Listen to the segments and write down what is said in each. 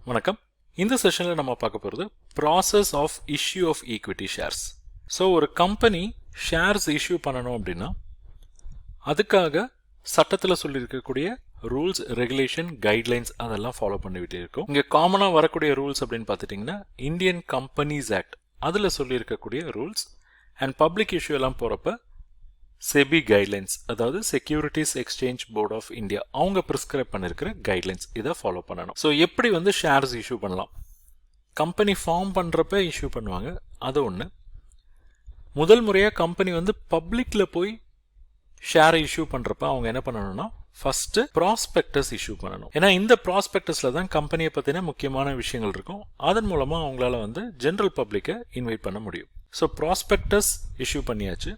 வணக்கம். இந்த செஷனில் நம்ம பார்க்க போகிறது process of issue of equity shares. So ஒரு கம்பெனி ஷேர்ஸ் இஷ்யூ பண்ணணும் அப்படின்னா அதுக்காக சட்டத்தில் சொல்லியிருக்கக்கூடிய ரூல்ஸ், ரெகுலேஷன், கைட்லைன்ஸ் அதெல்லாம் ஃபாலோ பண்ணிவிட்டே இருக்கும். இங்கே காமனாக வரக்கூடிய ரூல்ஸ் அப்படின்னு பார்த்துட்டிங்கன்னா இந்தியன் கம்பெனிஸ் ஆக்ட் அதில் சொல்லியிருக்கக்கூடிய ரூல்ஸ் அண்ட் பப்ளிக் இஷ்யூ எல்லாம் போகிறப்ப செபி கைட்லைன்ஸ், அதாவது securities exchange board of India அவங்க ப்ரிஸ்கிரைப் பண்ணியிருக்கிற கைட்லைன்ஸ் இதை ஃபாலோ பண்ணணும். ஸோ எப்படி ஷேர்ஸ் இஷ்யூ பண்ணலாம், கம்பெனி ஃபார்ம் பண்ணுறப்ப இஷ்யூ பண்ணுவாங்க, அது ஒன்று. முதல் முறையாக கம்பெனி பப்ளிக்கில் போய் ஷேரை இஷ்யூ பண்ணுறப்ப அவங்க என்ன பண்ணணும்னா ஃபஸ்ட்டு ப்ராஸ்பெக்டஸ் இஷ்யூ பண்ணணும். ஏன்னா இந்த ப்ராஸ்பெக்டஸில் தான் கம்பெனியை பற்றின முக்கியமான விஷயங்கள் இருக்கும். அதன் மூலமாக அவங்களால ஜென்ரல் பப்ளிக்கை இன்வைட் பண்ண முடியும். ஸோ ப்ராஸ்பெக்டஸ் இஷ்யூ பண்ணியாச்சு,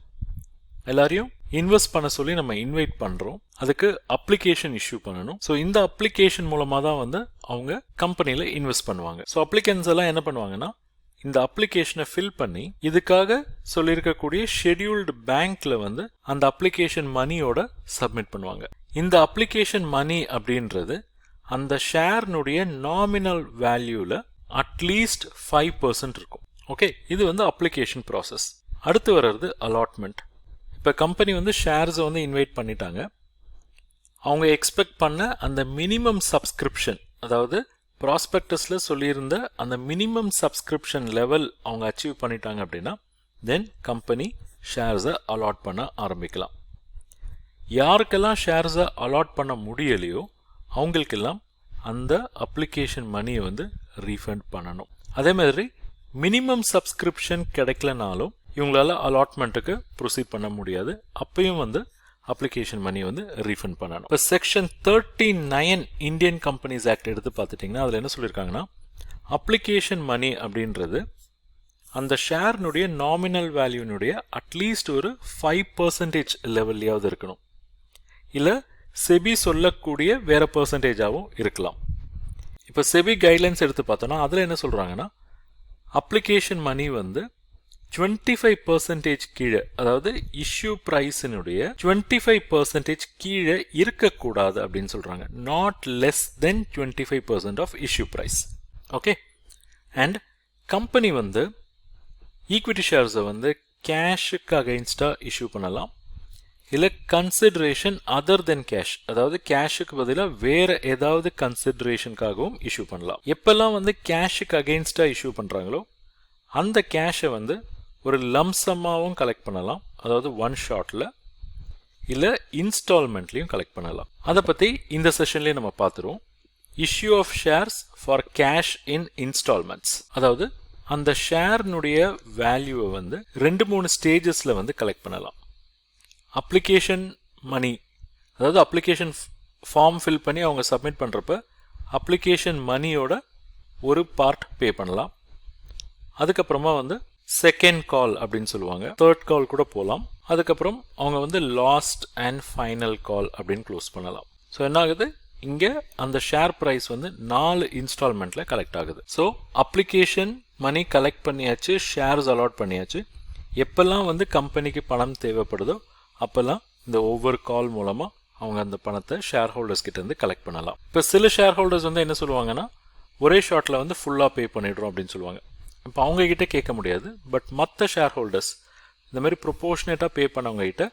எல்லாரையும் இன்வெஸ்ட் பண்ண சொல்லி நம்ம இன்வைட் பண்ணுறோம். அதுக்கு அப்ளிகேஷன் இஷ்யூ பண்ணணும். ஸோ இந்த அப்ளிகேஷன் மூலமாக தான் அவங்க கம்பெனியில் இன்வெஸ்ட் பண்ணுவாங்க. ஸோ அப்ளிகன்ஸ் எல்லாம் என்ன பண்ணுவாங்கன்னா இந்த அப்ளிகேஷனை ஃபில் பண்ணி இதுக்காக சொல்லியிருக்கக்கூடிய ஷெட்யூல்டு பேங்க்ல அந்த அப்ளிகேஷன் மணியோட சப்மிட் பண்ணுவாங்க. இந்த அப்ளிகேஷன் மணி அப்படின்றது அந்த ஷேர்னுடைய நாமினல் வேல்யூவில் அட்லீஸ்ட் 5% இருக்கும். ஓகே, இது அப்ளிகேஷன் ப்ராசஸ். அடுத்து வர்றது அலாட்மெண்ட். இப்போ கம்பெனி ஷேர்ஸை இன்வைட் பண்ணிட்டாங்க. அவங்க எக்ஸ்பெக்ட் பண்ண அந்த மினிமம் சப்ஸ்கிரிப்ஷன், அதாவது ப்ராஸ்பெக்டஸில் சொல்லியிருந்த அந்த மினிமம் சப்ஸ்கிரிப்ஷன் லெவல் அவங்க அச்சீவ் பண்ணிட்டாங்க அப்படின்னா தென் கம்பெனி ஷேர்ஸை அலாட் பண்ண ஆரம்பிக்கலாம். யாருக்கெல்லாம் ஷேர்ஸை அலாட் பண்ண முடியலையோ அவங்களுக்கெல்லாம் அந்த அப்ளிகேஷன் மணியை ரீஃபண்ட் பண்ணணும். அதே மாதிரி மினிமம் சப்ஸ்கிரிப்ஷன் கிடைக்கலனாலும் இவங்களால அலாட்மெண்ட்டுக்கு ப்ரொசீட் பண்ண முடியாது. அப்பயும் அப்ளிகேஷன் மணி ரீஃபண்ட் பண்ணணும். இப்போ செக்ஷன் 39 இந்தியன் கம்பெனிஸ் ஆக்ட் எடுத்து பார்த்துட்டிங்கன்னா அதில் என்ன சொல்லியிருக்காங்கன்னா அப்ளிகேஷன் மணி அப்படின்றது அந்த ஷேர்னுடைய நாமினல் வேல்யூனுடைய அட்லீஸ்ட் ஒரு 5% லெவல்லையாவது இருக்கணும். இல்லை செபி சொல்லக்கூடிய வேற பர்சன்டேஜாகவும் இருக்கலாம். இப்போ செபி கைட்லைன்ஸ் எடுத்து பார்த்தோன்னா அதில் என்ன சொல்கிறாங்கன்னா அப்ளிகேஷன் மணி 25% கீழே, அதாவது இஷ்யூ பிரைஸினுடைய 25% கீழே இருக்கக்கூடாது அப்படின்னு சொல்றாங்க. Not less than 25% of issue price. Okay, and company equity ஷேர்ஸை கேஷுக்கு அகைன்ஸ்டா இஷ்யூ பண்ணலாம், இல்லை கன்சிடரேஷன் அதர் தென் கேஷ், அதாவது கேஷுக்கு பதிலாக வேற ஏதாவது கன்சிடரேஷனுக்காகவும் இஷ்யூ பண்ணலாம். எப்பெல்லாம் கேஷுக்கு அகைன்ஸ்டா இஷ்யூ பண்றாங்களோ அந்த கேஷை ஒரு லம்சமாகவும் கலெக்ட் பண்ணலாம், அதாவது ஒன் ஷாட்ல, இல்லை இன்ஸ்டால்மெண்ட்லையும் கலெக்ட் பண்ணலாம். அதை பற்றி இந்த செஷன்லேயே நம்ம பார்த்துருவோம். Issue of shares for cash in instalments, அதாவது அந்த ஷேர்னுடைய வேல்யூவை 2-3 ஸ்டேஜஸில் கலெக்ட் பண்ணலாம். அப்ளிகேஷன் மணி, அதாவது அப்ளிகேஷன் ஃபார்ம் ஃபில் பண்ணி அவங்க சப்மிட் பண்ணுறப்ப அப்ளிகேஷன் மணியோட ஒரு பார்ட் பே பண்ணலாம். அதுக்கப்புறமா செகண்ட் கால் அப்படின்னு சொல்லுவாங்க, தேர்ட் கால் கூட போகலாம். அதுக்கப்புறம் அவங்க லாஸ்ட் அண்ட் ஃபைனல் கால் அப்படின்னு க்ளோஸ் பண்ணலாம். ஸோ என்ன ஆகுது, இங்கே அந்த ஷேர் ப்ரைஸ் 4 இன்ஸ்டால்மெண்ட்ல கலெக்ட் ஆகுது. ஸோ அப்ளிகேஷன் மணி கலெக்ட் பண்ணியாச்சு, ஷேர்ஸ் அலாட் பண்ணியாச்சு. எப்பெல்லாம் கம்பெனிக்கு பணம் தேவைப்படுதோ அப்பெல்லாம் இந்த ஒவ்வொரு கால் மூலமாக அவங்க அந்த பணத்தை ஷேர் ஹோல்டர்ஸ் கிட்ட இருந்து கலெக்ட் பண்ணலாம். இப்போ சில ஷேர் ஹோல்டர்ஸ் என்ன சொல்லுவாங்கன்னா ஒரே ஷாட்டில் ஃபுல்லாக பே பண்ணிடுறோம் அப்படின்னு சொல்லுவாங்க. இப்போ அவங்க கிட்ட கேட்க முடியாது. பட் மற்ற ஷேர் ஹோல்டர்ஸ் இந்த மாதிரி ப்ரொபோர்ஷனேட்டாக பே பண்ணவங்க கிட்ட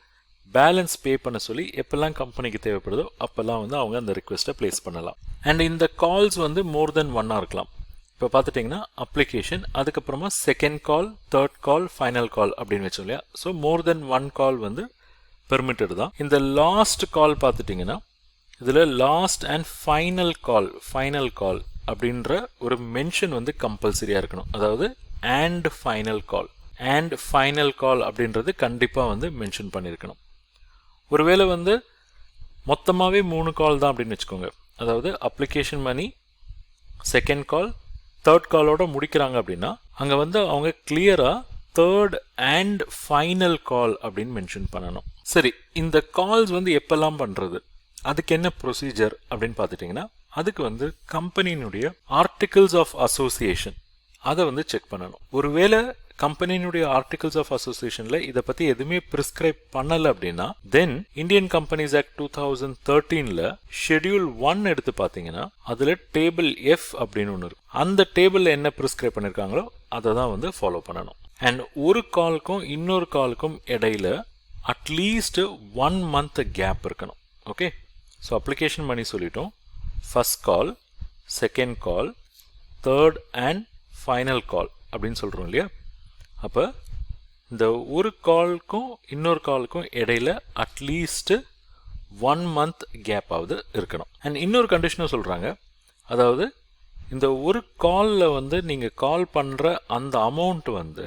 பேலன்ஸ் பே பண்ண சொல்லி எப்பெல்லாம் கம்பெனிக்கு தேவைப்படுதோ அப்பெல்லாம் அவங்க அந்த ரிக்வெஸ்ட்டை பிளேஸ் பண்ணலாம். அண்ட் இந்த கால்ஸ் மோர் தென் 1 இருக்கலாம். இப்போ பார்த்துட்டிங்கன்னா அப்ளிகேஷன், அதுக்கப்புறமா செகண்ட் கால், தேர்ட் கால், ஃபைனல் கால் அப்படின்னு வச்சோம் இல்லையா. ஸோ மோர் தென் 1 கால் பெர்மிட்டட் தான். இந்த லாஸ்ட் கால் பார்த்துட்டிங்கன்னா இதில் லாஸ்ட் அண்ட் ஃபைனல் கால் அப்படின்ற ஒரு மென்ஷன் கம்பல்சரியா இருக்கணும். அதாவது அண்ட் ஃபைனல் கால் அப்படின்றது கண்டிப்பா மென்ஷன் பண்ணியிருக்கணும். ஒருவேளை மொத்தமாகவே 3 கால் தான் அப்படின்னு வச்சுக்கோங்க, அதாவது application money, second call, third காலோட முடிக்கிறாங்க அப்படின்னா அங்கே அவங்க கிளியரா தேர்ட் அண்ட் ஃபைனல் கால் அப்படின்னு மென்ஷன் பண்ணணும். சரி, இந்த கால்ஸ் எப்பெல்லாம் பண்றது, அதுக்கு என்ன ப்ரொசீஜர் அப்படின்னு பார்த்துட்டிங்கன்னா அதுக்கு கம்பெனியினுடைய ஆர்டிகிள்ஸ் ஆஃப் அசோசியேஷன் அதை செக் பண்ணணும். ஒருவேளை கம்பெனியினுடைய ஆர்டிகல்ஸ் ஆஃப் அசோசியேஷன்ல இதை பத்தி எதுவுமே பிரிஸ்கிரைப் பண்ணல அப்படின்னா தென் இந்தியன் கம்பெனிஸ் ஆக்ட் 2013ல ஷெட்யூல் 1 எடுத்து பார்த்தீங்கன்னா அதுல டேபிள் எஃப் அப்படின்னு ஒன்று இருக்கு. அந்த டேபிள்ல என்ன பிரிஸ்கிரைப் பண்ணிருக்காங்களோ அதை தான் வந்து ஃபாலோ பண்ணணும். அண்ட் ஒரு காலுக்கும் இன்னொரு காலுக்கும் இடையில அட்லீஸ்ட் 1 month கேப் இருக்கணும். ஓகே, ஸோ அப்ளிகேஷன் பண்ணி சொல்லிட்டோம். First call, second call, third and final கால் அப்படின்னு சொல்கிறோம் இல்லையா. அப்போ இந்த ஒரு காலுக்கும் இன்னொரு காலுக்கும் இடையில அட்லீஸ்ட் 1 month கேப் ஆகுது இருக்கணும். அண்ட் இன்னொரு கண்டிஷனும் சொல்கிறாங்க, அதாவது இந்த ஒரு காலில் வந்து நீங்கள் கால் பண்ணுற அந்த அமௌண்ட் வந்து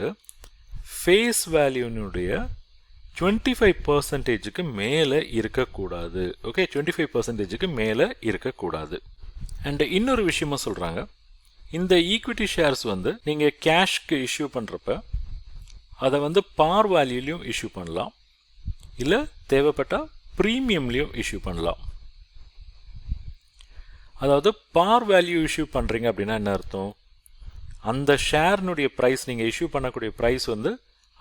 ஃபேஸ் வேல்யூனுடைய 25%க்கு மேலே இருக்கக்கூடாது. ஓகே, 25%க்கு மேலே இருக்கக்கூடாது. அண்ட் இன்னொரு விஷயமா சொல்கிறாங்க, இந்த ஈக்விட்டி ஷேர்ஸ் வந்து நீங்கள் கேஷ்க்கு இஷ்யூ பண்ணுறப்ப அதை வந்து பார் வேல்யூலையும் இஷ்யூ பண்ணலாம், இல்லை தேவைப்பட்டால் ப்ரீமியம்லேயும் இஷ்யூ பண்ணலாம். அதாவது பார் வேல்யூ இஷ்யூ பண்ணுறீங்க அப்படின்னா என்ன அர்த்தம், அந்த ஷேர்னுடைய ப்ரைஸ் நீங்கள் இஷ்யூ பண்ணக்கூடிய ப்ரைஸ் வந்து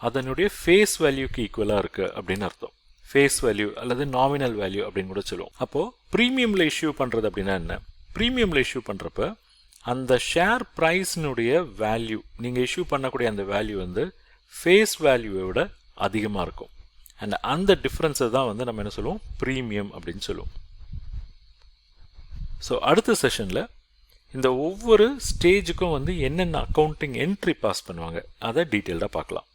அதனுடைய ஃபேஸ் வேல்யூக்கு ஈக்குவலாக இருக்குது அப்படின்னு அர்த்தம். ஃபேஸ் வேல்யூ அல்லது நாமினல் வேல்யூ அப்படின்னு கூட சொல்லுவோம். அப்போது ப்ரீமியமில் இஷ்யூ பண்ணுறது அப்படின்னா என்ன, ப்ரீமியமில் இஷ்யூ பண்ணுறப்ப அந்த ஷேர் ப்ரைஸ்னுடைய வேல்யூ நீங்கள் இஷ்யூ பண்ணக்கூடிய அந்த வேல்யூ வந்து ஃபேஸ் வேல்யூவை விட அதிகமாக இருக்கும். அண்ட் அந்த டிஃப்ரென்ஸை தான் வந்து நம்ம என்ன சொல்லுவோம், ப்ரீமியம் அப்படின்னு சொல்லுவோம். ஸோ அடுத்த செஷனில் இந்த ஒவ்வொரு ஸ்டேஜுக்கும் வந்து என்னென்ன அக்கௌண்டிங் என்ட்ரி பாஸ் பண்ணுவாங்க அதை டீட்டெயில்டாக பார்க்கலாம்.